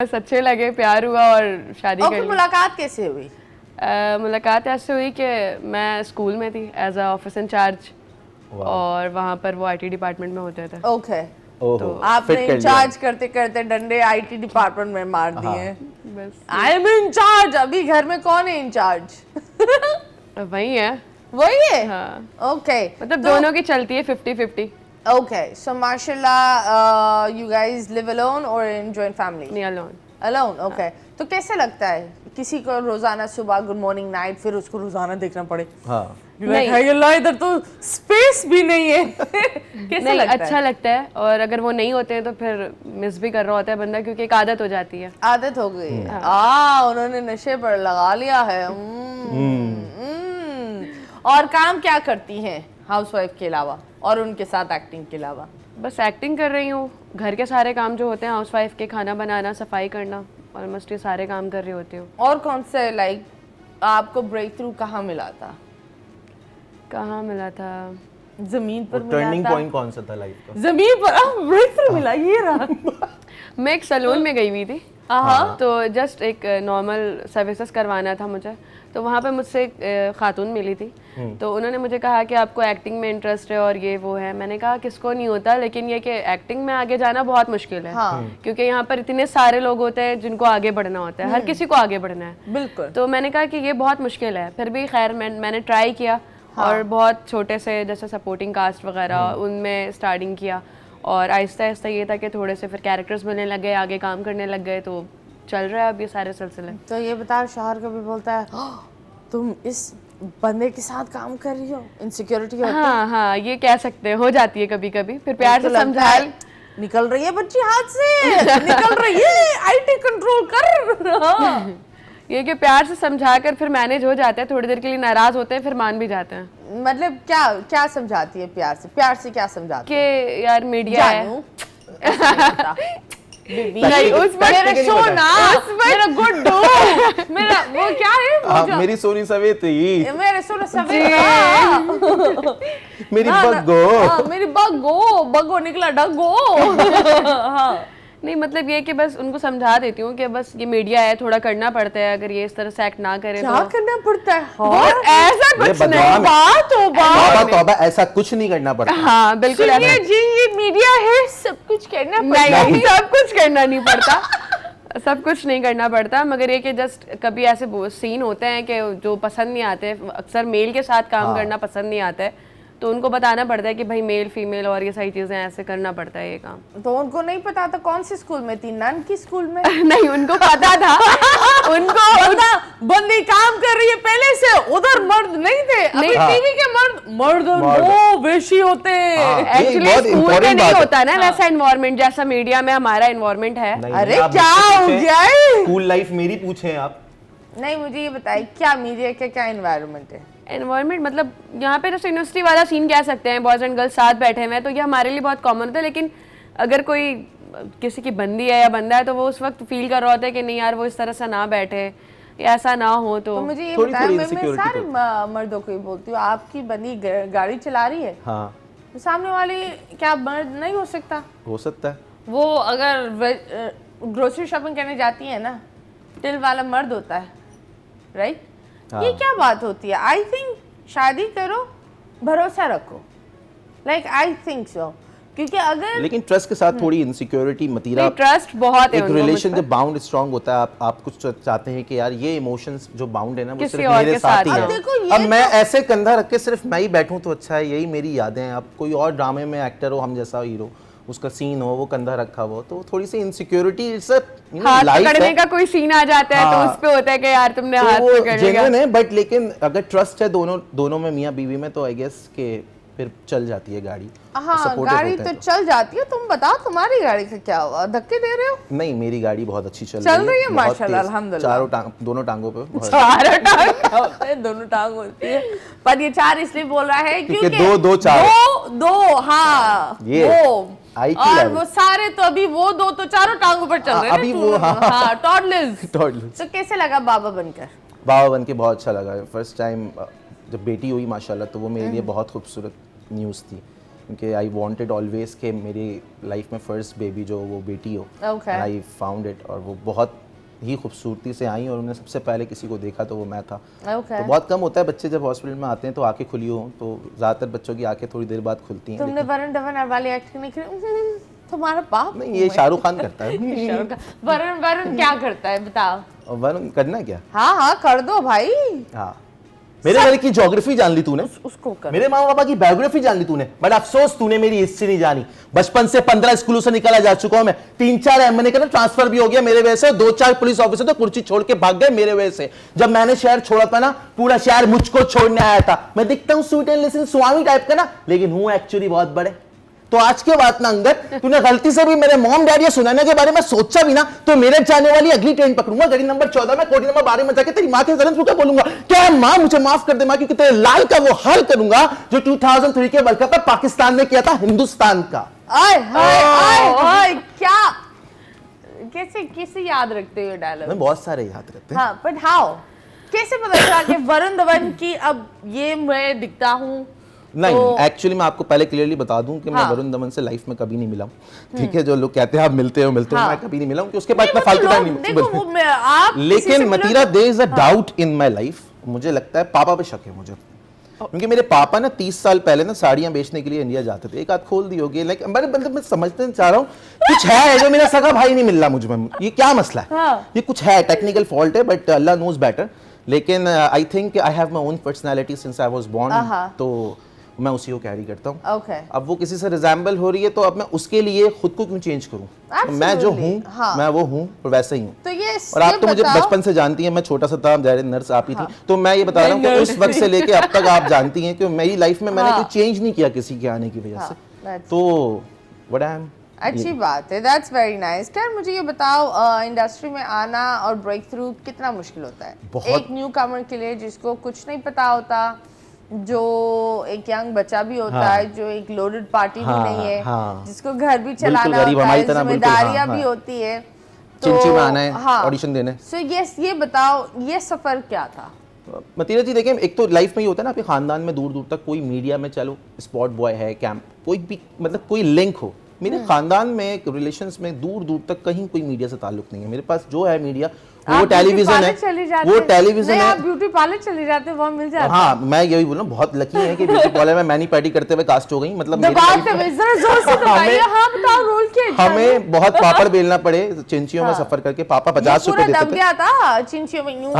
बस अच्छे लगे, प्यार हुआ और शादी कर फिर ली। मुलाकात कैसे हुई? मुलाकात ऐसे हुई कि मैं स्कूल में थी एज अ ऑफिस इंचार्ज और वहाँ पर वो आईटी डिपार्टमेंट में होते थे। ओके, तो आपने इंचार्ज करते करते डंडे आईटी डिपार्टमेंट में मार दिए। बस आई एम इंचार्ज। अभी घर में कौन है इंचार्ज? वही है। वही है। हाँ, ओके, मतलब दोनों की चलती है 50-50। ओके, सो माशाल्लाह यू गाइस लिव अलोन और इन जॉइंट फैमिली? नहीं, अलोन। Alone, okay. तो कैसे लगता है किसी को रोजाना सुबह गुड मॉर्निंग नाइट फिर उसको रोजाना देखना पड़े? हाँ नहीं, अल्लाह इधर तो स्पेस भी नहीं है। कैसे नहीं, लगता अच्छा है? लगता है, और अगर वो नहीं होते हैं तो फिर मिस भी कर रहा होता है बंदा, क्योंकि एक आदत हो जाती है। आदत हो गई है। उन्होंने नशे पर लगा लिया है। और काम क्या करती हैं हाउसवाइफ के अलावा और उनके साथ एक्टिंग के अलावा? बस एक्टिंग कर रही हूँ, घर के सारे काम जो होते हैं हाउसवाइफ के, खाना बनाना, सफाई करना, ऑलमोस्ट ये सारे काम कर रही होती हूँ। और कौन से लाइक आपको ब्रेक थ्रू कहाँ मिला था? कहाँ मिला था? जमीन पर मिला टर्निंग था? पॉइंट कौन सा था लाइफ का? जमीन पर ब्रेक थ्रू मिला, ये रहा। मैं एक सैलून में गई हुई थी, तो जस्ट एक नॉर्मल सर्विसेज करवाना था मुझे, तो वहाँ पे मुझसे एक खातून मिली थी। तो उन्होंने मुझे कहा कि आपको एक्टिंग में इंटरेस्ट है और ये वो है। मैंने कहा किसको नहीं होता, लेकिन ये कि एक्टिंग में आगे जाना बहुत मुश्किल है। क्योंकि यहाँ पर इतने सारे लोग होते हैं जिनको आगे बढ़ना होता है, हर किसी को आगे बढ़ना है। बिल्कुल। तो मैंने कहा कि ये बहुत मुश्किल है, फिर भी खैर मैंने ट्राई किया। और बहुत छोटे से जैसे सपोर्टिंग कास्ट वगैरह उनमें स्टार्टिंग किया, और आहिस्ता आहिस्ता ये था कि थोड़े से फिर कैरेक्टर्स मिलने लग गए, आगे काम करने लग गए, तो चल रहा है अब ये सारे सिलसिले। तो ये बता, शौहर कभी बोलता है तुम इस बंदे के साथ काम कर रही हो, इनसिक्योरिटी होती है? हाँ, ये कह सकते हैं, हो जाती है कभी कभी, फिर प्यार से समझा। निकल रही है बच्ची हाथ से, निकल रही है, आईटी कंट्रोल कर। ये कि प्यार से समझा कर फिर मैनेज हो जाता है, थोड़ी देर के लिए नाराज होते हैं, फिर मान भी जाते हैं। मतलब क्या क्या समझाती है प्यार से? प्यार से क्या समझाती है? कि यार मीडिया है। नहीं, उस मेरा सोना, मेरा गुड्डू, मेरा वो क्या है? मेरी सोनी सवेती, मेरे सोना सवेता, मेरी बग्गो, मेरी बग्गो निकला डग्गो। हाँ, नहीं, मतलब ये कि बस उनको समझा देती हूँ कि बस ये मीडिया है, थोड़ा करना पड़ता है, अगर ये इस तरह से एक्ट ना करे क्या तो करना पड़ता है? ऐसा कुछ नहीं, तौबा, ऐसा कुछ नहीं करना पड़ता। हाँ बिल्कुल, सुनिए जी, ये मीडिया है, सब कुछ करना पड़ता नहीं, सब कुछ करना नहीं पड़ता, सब कुछ नहीं करना पड़ता, मगर ये कि जस्ट कभी ऐसे सीन होते हैं कि जो पसंद नहीं आते, अक्सर मेल के साथ काम करना पसंद नहीं आता है, तो उनको बताना पड़ता है कि भाई मेल फीमेल और ये सारी चीजें ऐसे करना पड़ता है ये काम। तो उनको नहीं पता था कौन सी स्कूल में थी? नन की स्कूल में? नहीं, उनको पता था। उनको बंदी काम कर रही है पहले से, उधर मर्द नहीं थे। अभी टीवी के मर्द वो वेशी होते हैं। एक्चुअली स्कूल में नहीं होता ना वैसा एनवायरनमेंट जैसा मीडिया में हमारा एनवायरनमेंट है। अरे क्या हो गया है? स्कूल लाइफ मेरी पूछे आप। नहीं, मुझे ये बताइए क्या मीडिया का क्या एनवायरनमेंट है? एनवायरनमेंट मतलब यहाँ पे जैसे यूनिवर्सिटी वाला सीन कह सकते हैं, बॉयज एंड गर्ल्स साथ बैठे हुए हैं, तो ये हमारे लिए बहुत कॉमन होता है। लेकिन अगर कोई किसी की बंदी है या बंदा है, तो वो उस वक्त फील कर रहा होता है कि नहीं यार वो इस तरह से ना बैठे या ऐसा ना हो। तो मुझे ये बताया, मैं सारे मर्दों को ही बोलती हूँ, आपकी बंदी गाड़ी चला रही है, हाँ, तो सामने वाली क्या मर्द नहीं हो सकता? हो सकता है। वो अगर ग्रोसरी शॉपिंग करने जाती है ना, दिल वाला मर्द होता है, राइट? ये क्या बात होती है? आई थिंक शादी करो, भरोसा रखो, लाइक आई थिंक सो, क्योंकि अगर लेकिन ट्रस्ट के साथ थोड़ी इनसिक्योरिटी मतीरा, ट्रस्ट बहुत है एक रिलेशन जब बाउंड स्ट्रांग होता है, आप कुछ चाहते हैं कि यार ये इमोशंस जो बाउंड है ना वो सिर्फ मेरे साथ ही है। अब मैं ऐसे कंधा रख के सिर्फ मैं ही बैठूं तो अच्छा है, यही मेरी यादें हैं। अब कोई और ड्रामे में एक्टर हो, हम जैसा हीरो, उसका सीन हो, वो कंधा रखा हो, तो थोड़ी सी इनसिक्योरिटी, हाथ पकड़ने का कोई सीन आ जाता है तो उस पे होता है कि यार तुमने हाथ पकड़ लिया है। बट लेकिन अगर ट्रस्ट है दोनों में, मियां बीवी में, तो आई गेस के फिर चल जाती है गाड़ी। हाँ, गाड़ी तो चल जाती है। तुम बताओ तुम्हारी गाड़ी का क्या हुआ? धक्के दे रहे हो? नहीं, मेरी गाड़ी बहुत अच्छी चल रही है माशाल्लाह, अल्हम्दुलिल्लाह। चारों टांग, दोनों टांगों पे। चारों टांग होते हैं, दोनों टांग होती है, पर ये चार इसलिए बोल रहा है क्योंकि दो चार दो हाँ, ये और वो सारे तो अभी वो दो तो चारों टांगों पर चल रहे हैं अभी वो। हाँ, टॉडलर्स। तो कैसे लगा बाबा बनकर? बाबा बनके बहुत अच्छा लगा। फर्स्ट टाइम जब बेटी हुई माशाल्लाह, तो वो मेरे लिए बहुत खूबसूरत न्यूज़ थी क्योंकि आई वांटेड ऑलवेज कि मेरी लाइफ में फर्स्ट बेबी जो वो बेटी हो। Okay. आई फाउंड इट, और वो बहुत ही खूबसूरती से आई, और उन्होंने सबसे पहले किसी को देखा तो वो मैं था। Okay. तो बहुत कम होता है बच्चे जब हॉस्पिटल में आते हैं तो आंखें खुली हो, तो ज़्यादातर बच्चों की आंखें थोड़ी देर बाद खुलती हैं। तुमने वरुण धवन वाली एक्टिंग नहीं की? तुम्हारा बाप नहीं, ये शाहरुख खान करता है। शाहरुख खान। वरुण क्या करता है बताओ? और वरुण करना क्या? हाँ कर दो भाई। हाँ, मेरे घर की ज्योग्राफी जान ली तूने, उसको कर। मेरे माँ पापा की बायोग्राफी जान ली तूने, बट अफसोस तूने मेरी हिस्ट्री नहीं जानी। बचपन से 15 स्कूलों से निकाला जा चुका हूं मैं, 3-4 एमएनए का ट्रांसफर भी हो गया मेरे वजह से, 2-4 पुलिस ऑफिसर तो कुर्सी छोड़ के भाग गए मेरे वजह से। जब मैंने शहर छोड़ा था ना, पूरा शहर मुझको छोड़ने आया था। मैं दिखता हूँ sweet and listen Swami type का ना, लेकिन हूँ एक्चुअली बहुत बड़े। तो आज के बाद ना अंगद, तूने गलती से भी मेरे मॉम डैड या सुनाने के बारे में सोचा भी ना, तो मेरे जाने वाली अगली ट्रेन पकड़ूंगा, गाड़ी नंबर 14 में कोठी नंबर 12 में जाके तेरी माँ के जन्म क्या बोलूंगा, क्या माँ मुझे माफ कर दे माँ, क्योंकि तेरे लाल का वो हाल करूंगा जो 2003 के वर्ल्ड कप में पाकिस्तान ने किया था हिंदुस्तान का। आय हाय आय हाय, क्या कैसे कैसे याद रखते हो डायलॉग? मैं बहुत सारे याद रहते हैं। हाँ, बट हाउ, कैसे पता चला कि वरुण धवन की अब ये मैं दिखता हूँ? नहीं, एक्चुअली मैं आपको पहले क्लियरली बता दूं कि मैं वरुण धवन से लाइफ में कभी नहीं मिला हूं। ठीक है, जो लोग कहते हैं आप मिलते हो मैं कभी नहीं मिला हूं, कि उसके बाद मैं फालतू टाइम नहीं। लेकिन मतीरा, there is a doubt in my life. मुझे लगता है पापा पे शक है मुझे, क्योंकि मेरे पापा ना 30 साल पहले ना साड़ियां बेचने के लिए इंडिया जाते थे। एक आध खोल दी होगी, लाइक मतलब मैं समझते चाह रहा हूँ कुछ है जो मेरा सगा भाई नहीं मिल रहा मुझे में। ये क्या मसला है? ये कुछ है, टेक्निकल फॉल्ट है, बट अल्लाह नोज बेटर। लेकिन I think I have my own personality since I was born, तो मैं उसी को कैरी करता हूँ। Okay. अब वो किसी से रिजेंबल हो रही है तो अब मैं उसके लिए खुद को क्यों चेंज करूँ? तो मैं जो हूँ मैं वो हूँ और वैसे ही हूँ। तो ये और आप तो मुझे बचपन से जानती हैं, मैं छोटा सा था, नर्स आप ही थी, तो मैं ये बता रहा हूँ कि उस वक्त से लेके अब तक आप जानती हैं कि मेरी लाइफ में मैंने कोई चेंज नहीं किया किसी के आने की वजह से। तो व्हाट आई एम, अच्छी बात है, दैट्स वेरी नाइस। यार मुझे ये बताओ, इंडस्ट्री में आना और ब्रेक थ्रू कितना मुश्किल होता है एक न्यू कमर के लिए, जिसको कुछ नहीं पता होता, जो एक यंग बच्चा भी होता है, जो एक लोडेड पार्टी भी नहीं है, जिसको घर भी चलाना होता है, जिम्मेदारियां भी होती है, चिंची में आना है ऑडिशन देने। सो यस, ये बताओ ये सफर क्या था? मतीरा जी देखिए, एक तो लाइफ में ही होता है ना, आपके खानदान में दूर दूर तक कोई मीडिया में, चलो स्पॉट बॉय है, कैंप, कोई भी मतलब कोई लिंक हो। मेरे खानदान में रिलेशंस में दूर दूर तक कहीं कोई मीडिया से ताल्लुक नहीं है। मेरे पास जो है मीडिया वो टेलीविजन है, वो टेलीविजन है। आप ब्यूटी पार्लर चले जाते हैं, वहाँ मिल जाता है। हाँ, मैं यही बोल रहा हूँ, बहुत लकी है कि ब्यूटी पार्लर में मैनी पैडी करते हुए कास्ट हो गई। मतलब हमें बहुत पापड़ बेलना पड़े चिंचियों में सफर करके। पापा 50 रुपए देते थे। था चिंचियों में यूं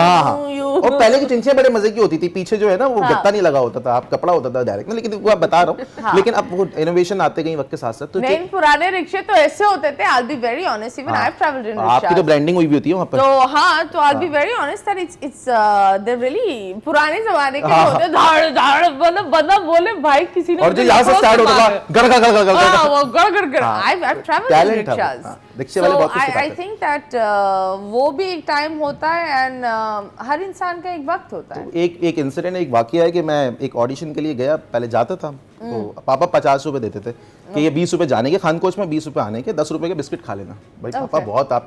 यूं। और पहले की चिंचियां बड़े मजे की होती थी, पीछे जो है ना वो गत्ता नहीं लगा होता था, आप कपड़ा होता था डायरेक्ट। लेकिन वो आप बता रहा हूँ, लेकिन अब वो इनोवेशन आते गई वक्त के साथ साथ। तो नहीं, पुराने रिक्शे तो ऐसे होते थे। I'll be very honest, even I've traveled in rickshaws। आपकी तो ब्रांडिंग हुई भी होती है वहाँ पर। तो हाँ, तो I'll be very honest that it's they're really पुराने जमाने के होते। धाड़ धाड़ मतलब बंदा बोले भाई किसी ने, और जो यहाँ से स्टार्ट होता था गड़ गड़ गड़ गड़ गड़, वो गड़ गड़ गड़। I've traveled in rickshaws। रिक्शे वाले बहुत कुछ सिखाते I think that वो भी एक टाइम होता है, एंड हर इंसान का एक वक्त होता है। एक इंसिडेंट, एक वाकया है कि मैं एक ऑडिशन के लिए गया, पहले जाता था तो पापा 50 रुपए देते थे कि ये 20 रुपए जाने के खान कोच में, 20 रुपए आने के, 10 रुपए के बिस्किट खा लेना। भाई पापा बहुत आपने